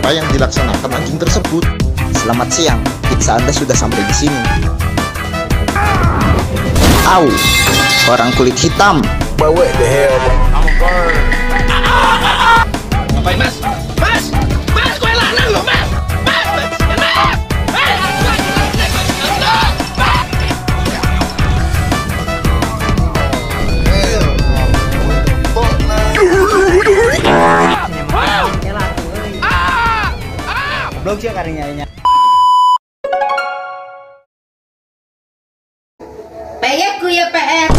apa yang dilaksanakan anjing tersebut. Selamat siang, pizza Anda sudah sampai di sini. Au, orang kulit hitam. But what the hell, bro? I'm a bird. Ngapain, Mas? Mas! Mas, gue lanang loh, Mas! Mas! Mas! Belum sih karyanya. PR ku ya PR.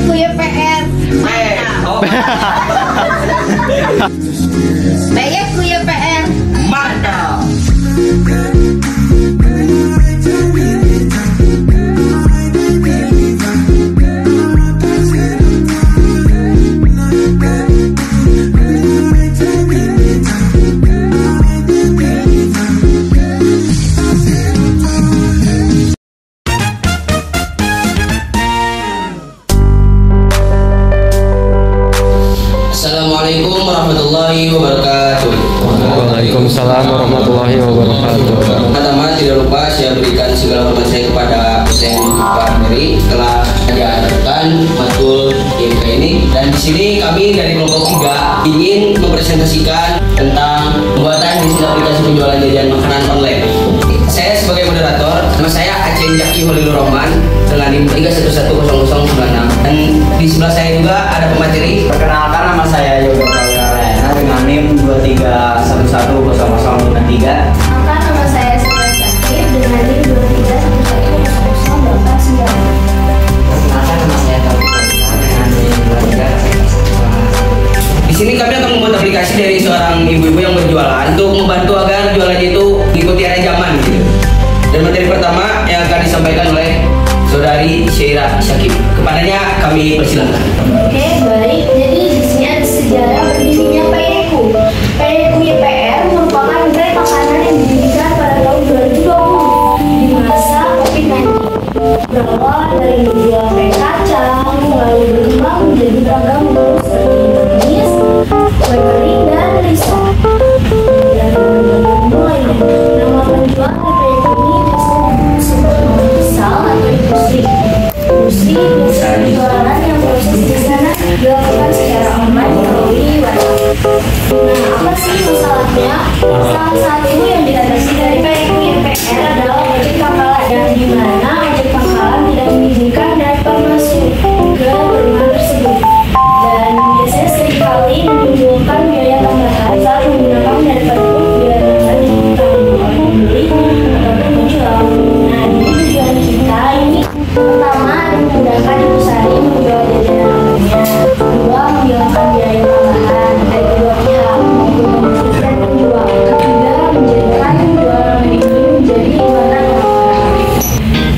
Ku ya PR. PR ku ya PR. Mantap! Assalamualaikum warahmatullahi wabarakatuh. Waalaikumsalam warahmatullahi wabarakatuh. Pertama, tidak lupa saya berikan segala hormat saya kepada Hussein Pak Meri telah diadakan matkul IMK ini. Dan di sini kami dari kelompok 3 ingin mempresentasikan tentang pembuatan desain aplikasi penjualan jajan makanan online. Saya sebagai moderator, nama saya Aceh Jaki Holilur Roman dengan NIM 3110096. Dan di sebelah saya juga ada pemateri. Perkenalkan, nama saya Yoga Prawyarayana dengan NIM 231100093. Maka nama saya Sarah Syakir dengan NIM 231100089. Perkenalkan, nama saya Taufik Alisa dengan NIM 23. Di sini kami akan membuat aplikasi dari seorang ibu-ibu yang berjualan untuk membantu agar jualannya itu mengikuti era zaman gitu. Dan materi pertama yang akan disampaikan oleh Saudari Syairah Syakib. Kepadanya kami persilakan. Oke, baik. Jadi di sini ada sejarah berdirinya PYQ. PYQ YPR merupakan brand makanan yang didirikan pada tahun 2020 di masa COVID-19. Berawal dari menjual kue kacang, lalu berkembang menjadi beragam menu seperti manis, kue kering, dan risol. Dan berbagai menu lainnya. Nama penjual di PYQ ini biasanya disebut misal atau industri. Industri biasanya jualan yang proses di sana dilakukan secara online melalui WhatsApp. Nah, apa sih masalahnya? Salah satu yang diatasi dari PYQ YPR adalah ojek pangkalan, yang dimana ojek pangkalan tidak mengizinkan driver masuk ke perumahan tersebut. Dan biasanya seringkali menimbulkan biaya tambahan saat menggunakan driver pun biaya tambahan yang ditanggung oleh pembeli ataupun penjual. Nah, jadi tujuan kita ini pertama memudahkan ibu sari menjual jajanan online-nya, kedua menghilangkan biaya tambahan dari kedua pihak maupun pembeli dan penjual, ketiga menjadikan jualan ini menjadi ibarat orang.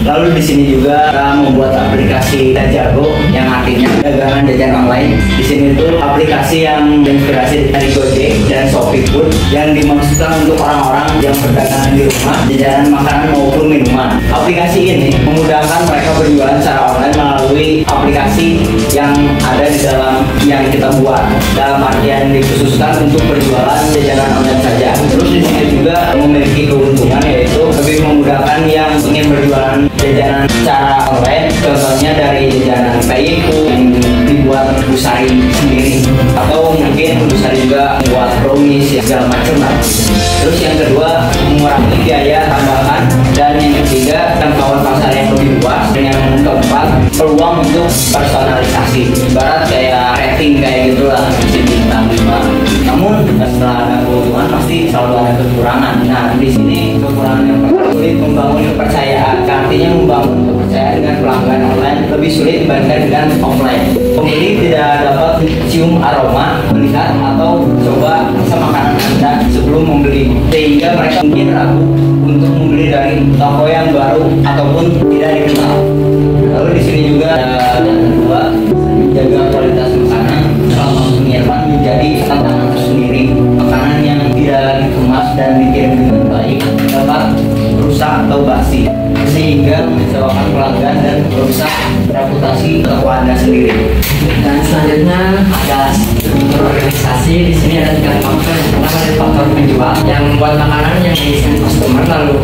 Lalu di sini juga kita membuat aplikasi Jago yang artinya dagangan jajan online. Di sini itu aplikasi yang terinspirasi dari Gojek dan Shopee Food yang dimaksudkan untuk orang-orang yang berdagangan di rumah, jajanan makanan maupun minuman. Aplikasi ini memudahkan mereka berjualan secara online melalui aplikasi yang ada di dalam yang kita buat. Dalam artian dikhususkan untuk berjualan jajanan online saja. Terus di sini juga memiliki keuntungan yaitu lebih memudahkan yang ingin berjualan jajanan secara online, contohnya dari jajanan PYQ yang dibuat Bu Sari sendiri, atau mungkin Bu Sari juga membuat brownies ya, segala macam lah. Terus yang kedua mengurangi biaya tambahan, dan yang ketiga jangkauan pasar yang lebih luas, dan yang keempat peluang untuk personalisasi, ibarat kayak rating kayak gitulah, bisa bintang 5. Namun setelah ada keuntungan pasti selalu ada kekurangan. Nah, di sini kekurangan yang pertama sulit membangun kepercayaan. Artinya membangun kepercayaan dengan pelanggan online lebih sulit dibandingkan dengan offline. Pembeli tidak dapat cium aroma, melihat atau coba rasa makanan Anda sebelum membeli, sehingga mereka mungkin ragu untuk membeli dari toko yang baru ataupun tidak dikenal. Lalu di sini juga ada yang kedua, jaga kualitas makanan selama pengiriman menjadi tantangan tersendiri. Makanan yang tidak dikemas dan dikirim dengan baik dapat rusak atau basi, sehingga mengecewakan pelanggan dan merusak reputasi toko Anda sendiri. Dan selanjutnya ada struktur organisasi. Di sini ada 3 faktor. Yang pertama ada faktor penjual yang membuat makanan yang diisikan customer, lalu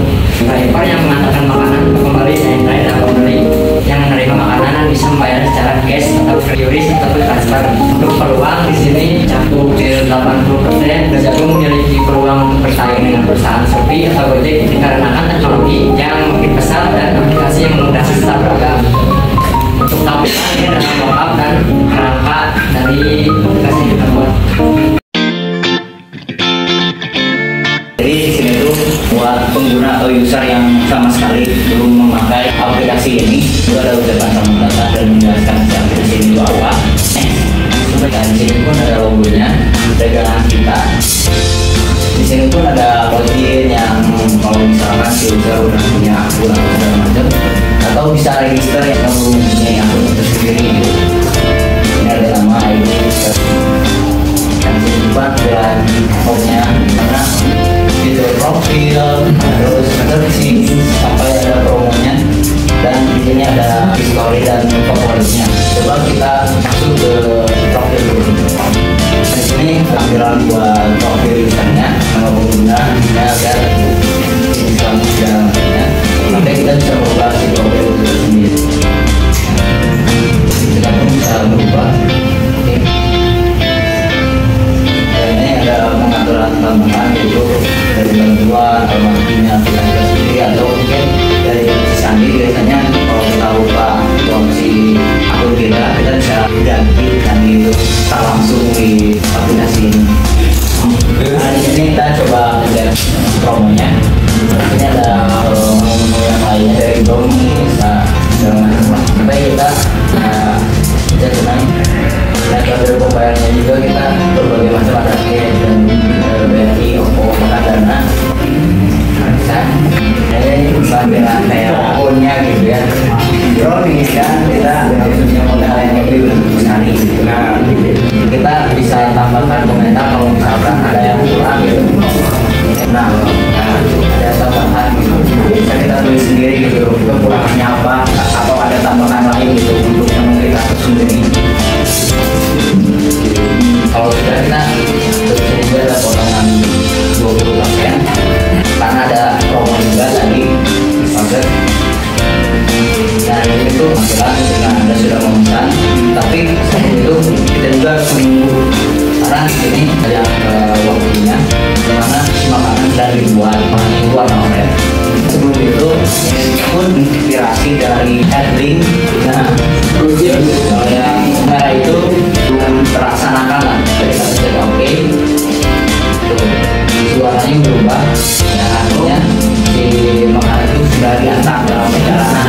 driver yang mengantarkan makanan ke pembeli, dan pembeli yang menerima makanan dan bisa membayar secara cash atau QRIS ataupun transfer. Untuk peluang di sini cakup 80%. Jago memiliki peluang untuk bersaing dengan perusahaan Shopee atau Gojek dikarenakan teknologi yang makin besar dan aplikasi yang memudahkan secara beragam. Untuk tampilan ini adalah mockup dan kerangka dari aplikasi yang kita buat. Jadi di sini tuh buat pengguna atau user yang sama sekali belum memakai aplikasi ini, itu ada ucapan selamat datang dan menjelaskan aplikasi ini itu apa. Dan di sini pun ada logonya, dagangan kita. Di sini pun ada login yang kalau misalkan si user udah punya akun atau segala macam, atau bisa register yang kamu punya akun tersendiri gitu. Ini ada nama ID, dan di sini pun ada formnya mana fitur profil, terus searching sampai ada promonya, dan di sini ada history dan favoritnya. Coba kita masuk ke profil dulu. Di sini tampilan buat profil usernya, nama pengguna, agar kamu segala macamnya. Sampai kita bisa merubah si profil user sendiri. Kita pun bisa merubah. Oke. Dan ini ada pengaturan tambahan, yaitu dari bantuan almarhumnya kita sendiri, atau mungkin dari Sandi. Biasanya kalau kita lupa opsi akun kita bisa ganti dan itu kita langsung di aplikasi ini. Nah, di sini kita coba ngecek promonya. Ini ada menu yang lainnya dari Domi, sampai kita cek dengan metode pembayarannya juga. Kita berbagai macam, ada dan BRI, OVO, Dana. Bisa ini dengan kayak akunnya gitu ya. Bro, ini kan kita punya modal yang lebih sekali gitu. Nah, kita bisa tambahkan komentar kalau misalkan ada yang kurang gitu. Nah, ada tambahan gitu, bisa kita tulis sendiri gitu, kekurangannya apa, atau ada tambahan lain gitu untuk yang kita sendiri. Kalau sudah kita tulis juga ada potongan 20%, karena ada promo juga tadi disponsor. Dan itu tampilan ketika Anda sudah memesan, tapi sebelum itu kita juga harus menunggu, karena di sini ada waktunya dimana makanan sudah dibuat, makanan itu warna oranye. Sebelum itu ini pun inspirasi dari Adlink. Nah, kalau yang merah itu belum terlaksanakan lah. Jadi kita cek oke, suaranya berubah, ya artinya si makanan itu sudah diantar dalam perjalanan.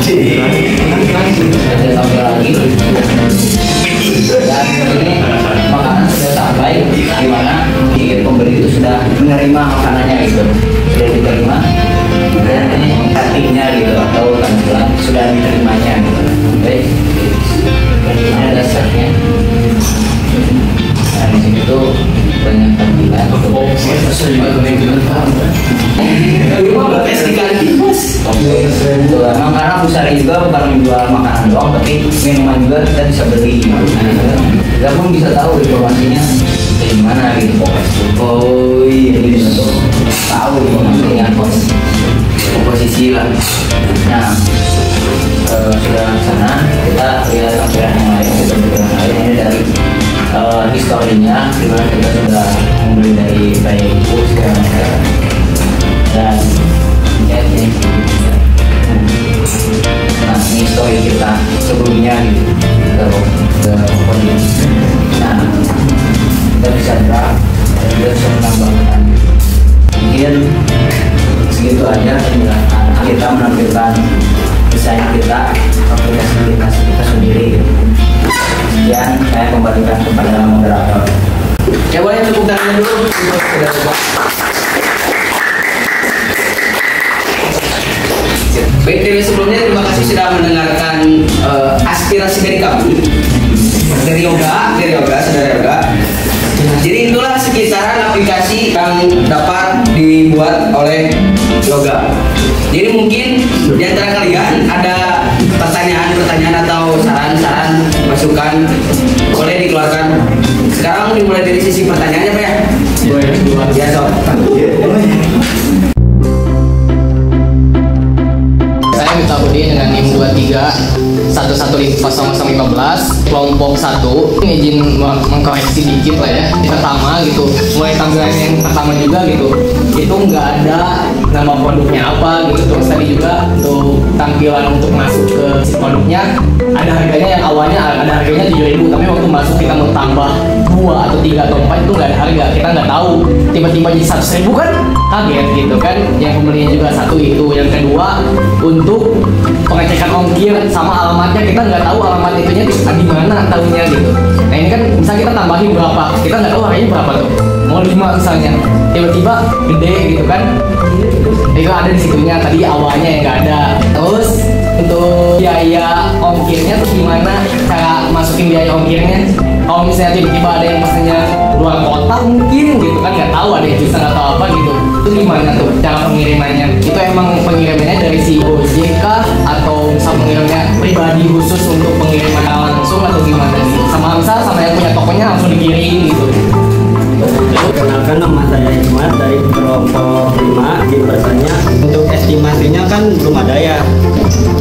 Kita tampil lagi, dan ini makanan sudah sampai di mana si pembeli itu sudah menerima makanannya gitu, sudah diterima, dan ini artinya gitu atau tampilan sudah diterimanya gitu. Baik, ini ada setnya. Nah, di sini tuh banyak tampilan. Emang karena Busari juga bukan menjual makanan doang, tapi minuman juga kita bisa beli. Kita pun bisa tahu informasinya dari mana gitu. Oh iya, jadi bisa tahu informasinya komposisi lah. Nah, sudah sana kita lihat tampilan yang lain, kita tampilan lain ini dari historinya, dimana kita sudah membeli dari baikku sekarang, dan ini. Nah, ini story kita sebelumnya gitu, ke pokoknya. Nah, kita bisa draft dan juga bisa menambahkan. Mungkin segitu aja penjelasan kita menampilkan desain kita, aplikasi kita sendiri. Yang saya kembalikan kepada moderator. Ya boleh tepuk tangan dulu. Baik, dari sebelumnya terima kasih sudah mendengarkan aspirasi dari kami, dari yoga, saudara yoga. Jadi itulah sekitaran aplikasi yang dapat dibuat oleh yoga. Jadi mungkin di antara kalian ada pertanyaan atau saran-saran, masukan, boleh dikeluarkan. Sekarang dimulai dari sisi pertanyaannya, Pak ya? Boleh. Ya, Sob. Saya Minta Budi dengan NIM 23115015 kelompok 1. Ini izin mengkoreksi dikit lah ya. Pertama gitu, mulai tampilan yang pertama juga gitu, itu nggak ada nama produknya apa gitu. Terus tadi juga untuk tampilan untuk masuk ke si produknya ada harganya, yang awalnya ada harganya 7.000, tapi waktu masuk kita mau tambah 2 atau 3 atau 4 itu nggak ada harga, kita nggak tahu, tiba-tiba jadi 100.000 kan kaget gitu kan. Yang pembelinya juga satu itu. Yang kedua, untuk pengecekan ongkir sama alamatnya, kita nggak tahu alamat itunya di mana tahunya gitu. Nah ini kan bisa kita tambahin berapa, kita nggak tahu harganya berapa tuh, mau 5 misalnya, tiba-tiba gede gitu kan. Itu ada di situnya, tadi awalnya yang nggak ada. Terus untuk biaya ongkirnya tuh gimana cara masukin biaya ongkirnya? Kalau misalnya tiba-tiba ada yang pesennya luar kota mungkin gitu kan, nggak tahu ada yang bisa nggak tahu apa gitu, itu gimana tuh cara pengirimannya? Itu emang pengirimannya dari si Gojek kah, atau bisa pengirimnya pribadi khusus untuk pengiriman langsung, atau gimana gitu? Sama yang punya tokonya langsung dikirim gitu. Perkenalkan, nama saya Hikmat dari kelompok 5. Bertanya untuk estimasinya kan belum ada ya,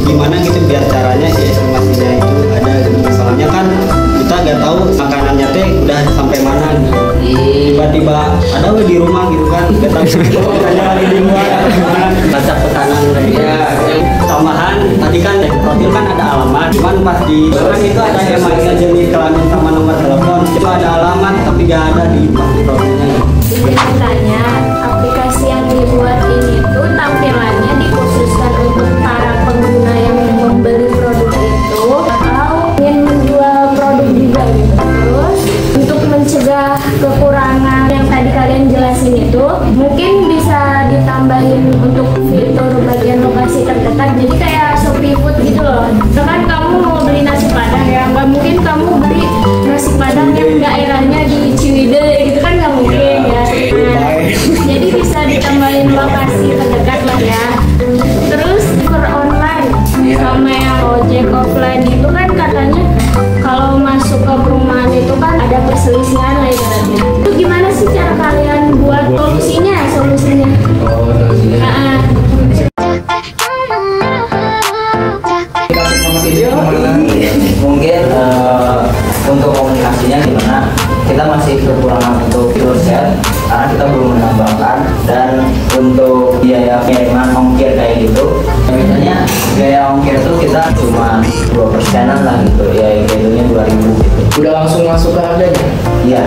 gimana gitu biar caranya si estimasinya itu ada gitu. Soalnya kan kita nggak tahu makanannya teh udah sampai mana gitu. Tiba-tiba ada di rumah gitu kan, kita ada di luar baca tekanan ya. Tambahan tadi kan profil kan ada alamat, cuman pas di kan itu ada emailnya, jenis kelamin sama nomor telepon, itu ada alamat tapi nggak ada di profilnya. Biasanya aplikasi yang dibuat ini tuh tampilannya dikhususkan untuk para pengguna yang membeli produk itu atau ingin menjual produk juga gitu. Terus untuk mencegah kekurangan yang tadi kalian jelasin itu, mungkin bisa ditambahin untuk fitur bagian lokasi terdekat. Jadi kayak Shopee Food gitu loh. Misalkan kamu mau beli nasi padang ya, nggak mungkin kamu beli nasi padang yang daerahnya di Ciwidey gitu kan, nggak mungkin ya. Nah, jadi bisa ditambahin lokasi terdekat lah ya. Terus per online sama yang ojek offline itu kan katanya kalau masuk ke perumahan itu kan ada perselisihan lah ibaratnya. Itu gimana sih cara kalian buat solusinya? Mungkin untuk komunikasinya gimana, kita masih kekurangan untuk fitur chat karena kita belum menambahkan. Dan untuk biaya pengiriman ongkir kayak gitu, misalnya biaya ongkir itu kita cuma 2%-an lah gitu ya, hitungnya 2.000 gitu. Udah langsung masuk ke harganya? Iya.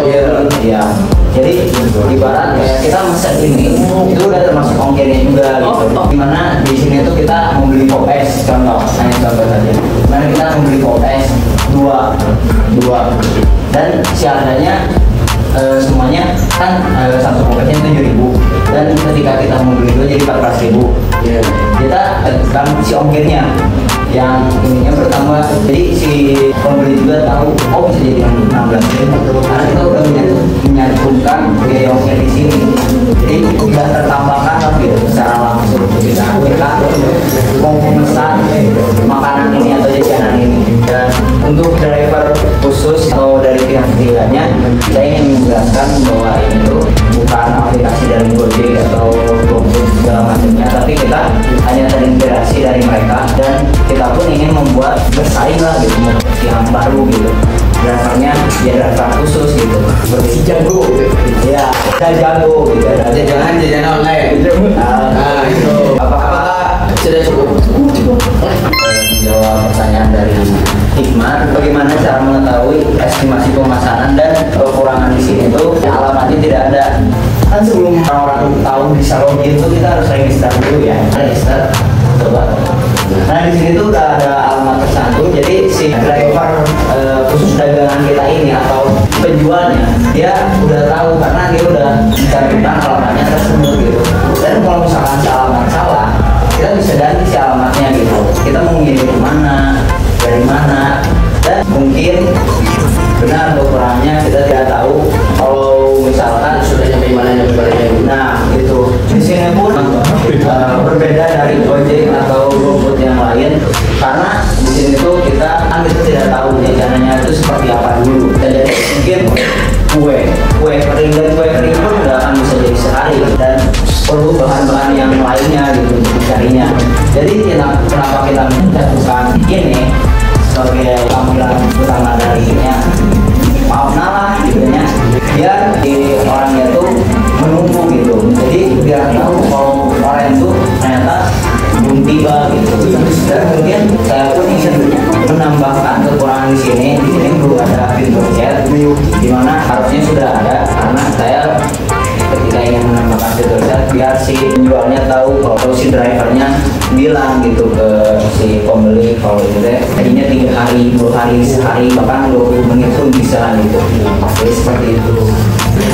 Jadi ibarat kayak kita mesen ini itu udah termasuk ongkirnya juga gitu. Dimana di sini tuh kita membeli popes, contoh saja. Dimana kita membeli popes dua dan si harganya semuanya kan satu popesnya 7.000, dan ketika kita membeli itu jadi 14.000. Kita kan si ongkirnya yang ininya bertambah, jadi si pembeli juga tahu bisa jadi 16.000 karena kita udah menyatukan biaya ongkir di sini. Jadi tidak tertambahkan tapi secara langsung kita mau memesan makanan ini atau jajanan ini. Dan untuk driver khusus atau dari pihak ketiganya, saya ingin menjelaskan bahwa ini tuh bukan aplikasi dari Gojek atau GoFood segala macamnya, tapi kita hanya terintegrasi dari mereka, dan kita pun ingin membuat bersaing lah gitu, yang baru gitu. Drivernya dia driver khusus gitu, seperti jago ya, kita jago gitu. Jajanan online itu apakah sudah cukup? Menjawab pertanyaan dari Hikmat, bagaimana cara mengetahui estimasi pemasanan dan kekurangan di sini tuh alamatnya tidak ada. Kan sebelum orang-orang tahu bisa login itu kita harus register dulu ya. Register, coba Nah di sini tuh udah ada alamat tercantum, jadi si driver khusus dagangan kita ini atau penjualnya dia udah tahu karena dia udah mencantumkan alamatnya tersebut gitu. Dan kalau misalkan si alamat salah, kita bisa ganti si alamatnya gitu. Kita mau ngirim kemana, dari mana, dan mungkin benar atau kurangnya kita tidak tahu. Kalau misalkan Sudah nyampe mana nah itu di sini pun berbeda dari Gojek atau GoFood yang lain, karena di sini tuh kita tidak tahu jajanannya itu seperti apa dulu. Dan jadi mungkin kue kering dan kue kering pun nggak akan bisa jadi sehari, dan perlu bahan-bahan yang lainnya gitu untuk dicarinya. Jadi kenapa kita mencantumkan ini sebagai tampilan utama darinya, maaf nalah gitu ya, biar di orangnya tuh menunggu gitu. Jadi biar tahu kalau orang itu ternyata belum tiba gitu. Dan kemudian saya pun ingin menambahkan kekurangan di sini belum ada fitur chat, dimana harusnya sudah ada, karena saya ketika ingin menambahkan fitur chat biar si penjualnya tahu kalau si drivernya bilang gitu ke si pembeli kalau itu deh tadinya 3 hari, 2 hari, sehari, bahkan 20 menit pun bisa gitu. Jadi seperti itu.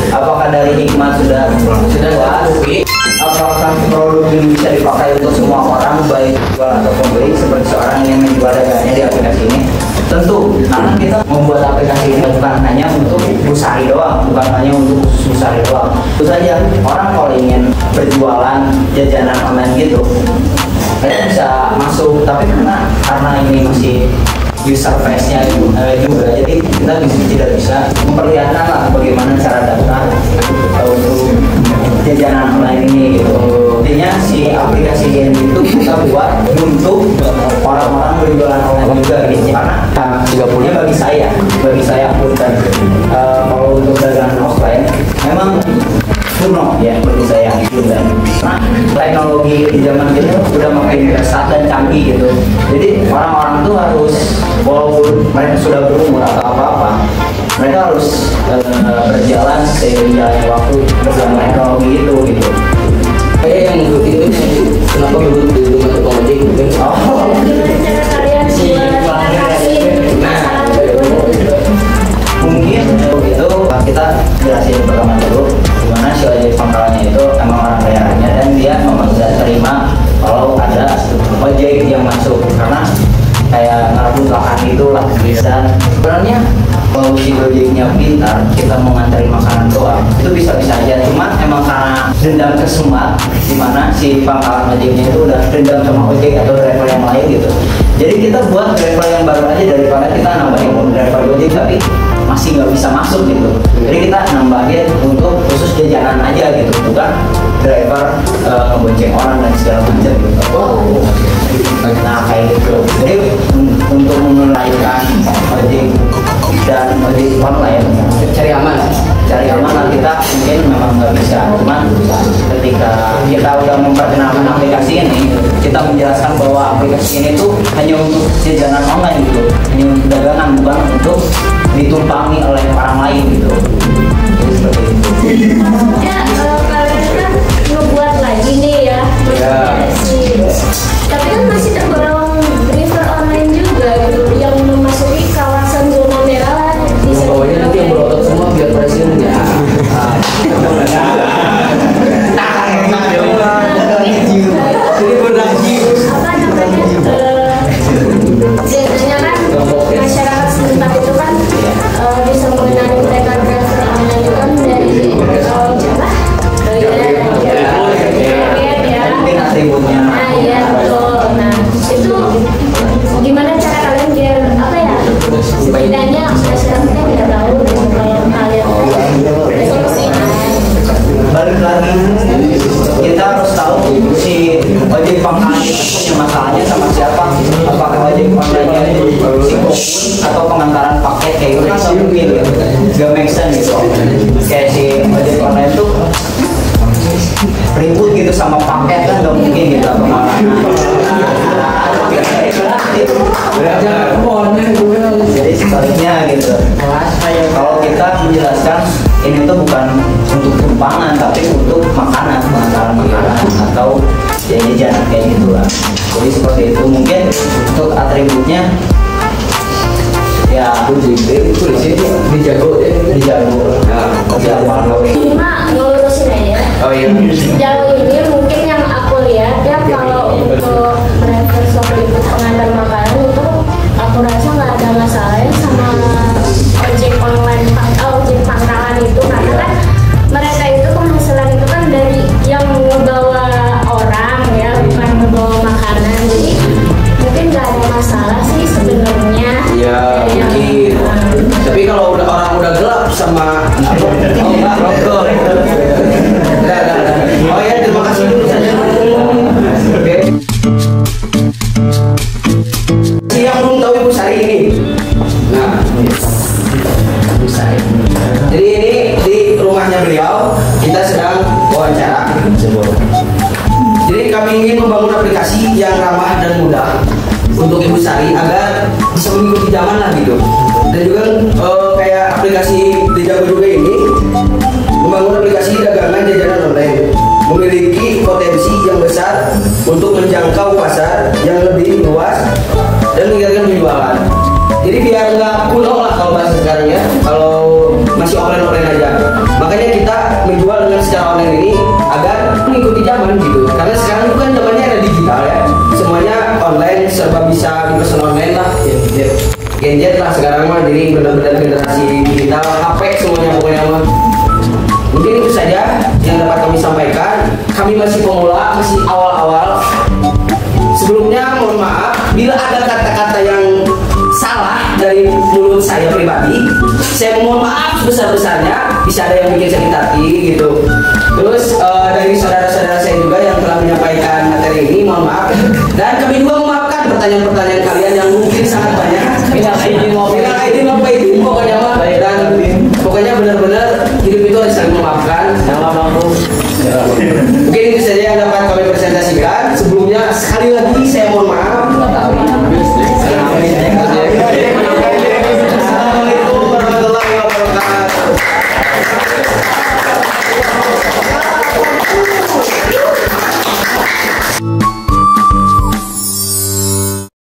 Apakah dari hikmah sudah puas? Apakah produk ini bisa dipakai untuk semua orang, baik jual atau pembeli, seperti seorang yang menjual dagangannya di aplikasi ini? Tentu, karena kita membuat aplikasi ini bukan hanya untuk Busari doang, bukan hanya untuk khusus Busari doang. Tentu saja orang kalau ingin berjualan jajanan online gitu, mereka bisa masuk, tapi karena ini masih user face-nya juga, jadi kita tidak bisa memperlihatkan lah bagaimana cara daftar untuk jajanan online ini gitu. Intinya si aplikasi ini itu kita buat untuk orang-orang berjualan online juga gitu, karena bagi saya pun dan kalau untuk dagangan offline memang kuno ya bagi saya gitu. Dan nah, teknologi di zaman ini udah makin pesat dan canggih gitu, jadi orang-orang tuh harus, walaupun mereka sudah berumur atau apa-apa, mereka harus berjalan seiring jalannya waktu bersama teknologi itu gitu. Kayak yang itu kenapa dulu untuk ojek gitu? Gimana cara kalian buat atasi masalah Mungkin itu kita jelasin pertama dulu gimana si ojek pangkalannya itu emang orang bayarannya, dan dia memang tidak terima kalau ada ojek yang masuk, karena kayak ngerebut lahan itulah. Dan sebenarnya kalau si ojeknya pintar, kita mau nganterin makanan doang itu bisa-bisa aja, cuma emang karena dendam kesemak, dimana si pangkalan ojeknya itu udah dendam sama ojek atau driver yang lain gitu. Jadi kita buat driver yang baru aja daripada kita nambahin driver ojek tapi masih nggak bisa masuk gitu. Jadi kita nambahin untuk khusus jajanan aja gitu, bukan driver ngebonceng orang dan segala macam gitu. Nah kayak gitu. Jadi untuk menunaikan ojek dan ojek online Cari aman lah kita mungkin memang nggak bisa, cuman ketika kita udah memperkenalkan aplikasi ini, kita menjelaskan bahwa aplikasi ini tuh hanya untuk jajanan online gitu, hanya untuk dagangan, bukan untuk ditumpangi oleh orang lain gitu. Jadi seperti itu. Ya, kalian kan ngebuat lagi nih ya, tapi kan masih tergolong driver online juga gitu, yang memasuki kawasan zona merah di Pokoknya nanti yang berotot semua biar presiden ya. biasanya kan masyarakat setempat itu kan bisa mengenali mereka driver online itu kan dari Mungkin atributnya. Nah iya betul. Nah itu gimana cara kalian biar apa ya? Setidaknya masyarakat kita tidak tahu kalau kalian Balik lagi, kita harus tahu si ojek pangkalan itu punya masalahnya sama siapa. Apakah ojek pangkalannya si GoFood atau pengantaran paket kayak gitu kan nggak mungkin gitu, nggak make sense gitu. Kayak si ojek online itu ribut gitu sama paket kan nggak mungkin gitu, atau malah jadi sebaliknya gitu. Kalau kita menjelaskan ini tuh bukan untuk tumpangan tapi untuk makanan, pengantaran makanan atau jajanan kayak gitu lah. Jadi seperti itu. Mungkin Cuma ngelurusin aja. Oh iya. Jauh ini mungkin yang aku lihat ya, kalau untuk driver Shopee pengantar makanan itu aku rasa nggak ada masalah ya sama ojek online, ojek pangkalan itu, karena kan mereka itu penghasilan itu kan dari yang membawa orang ya, bukan membawa makanan. Jadi mungkin nggak ada masalah sih sebenarnya. Iya, mungkin. Tapi kalau orang udah gelap sama apa? Oh enggak, rokok. Enggak. Oh ya, terima kasih dulu saja. Oke. Yang belum tahu Ibu Sari ini. Nah, Ibu Sari. Jadi ini di rumahnya beliau, kita sedang wawancara. Jadi kami ingin membangun aplikasi yang ramah dan mudah untuk Ibu Sari agar bisa mengikuti zaman lah gitu. Dan juga kayak aplikasi Dejago juga ini membangun aplikasi dagangan jajanan online, memiliki potensi yang besar untuk menjangkau pasar yang lebih luas dan meningkatkan penjualan. Jadi biar nggak kuno lah kalau bahasa sekarang ya, kalau masih online aja. Makanya kita menjual dengan secara online ini agar mengikuti zaman gitu. Karena sekarang itu kan zamannya ada digital ya, semuanya online, serba bisa dipesan online lah. Gadget lah sekarang mah, jadi benar-benar generasi digital, HP semuanya pokoknya mah. Mungkin itu saja yang dapat kami sampaikan. Kami masih pemula, masih awal-awal. Sebelumnya mohon maaf bila ada kata-kata yang salah dari mulut saya pribadi. Saya mohon maaf sebesar-besarnya. Bisa ada yang bikin sakit hati gitu. Terus dari saudara-saudara saya juga yang telah menyampaikan materi ini, mohon maaf. Dan kami juga memaafkan pertanyaan-pertanyaan kalian yang mungkin sangat banyak. Bilang izin pokoknya mah. Dan pokoknya benar-benar hidup itu harus saling memaafkan. Mungkin itu saja yang dapat kami presentasikan. Sebelumnya sekali lagi saya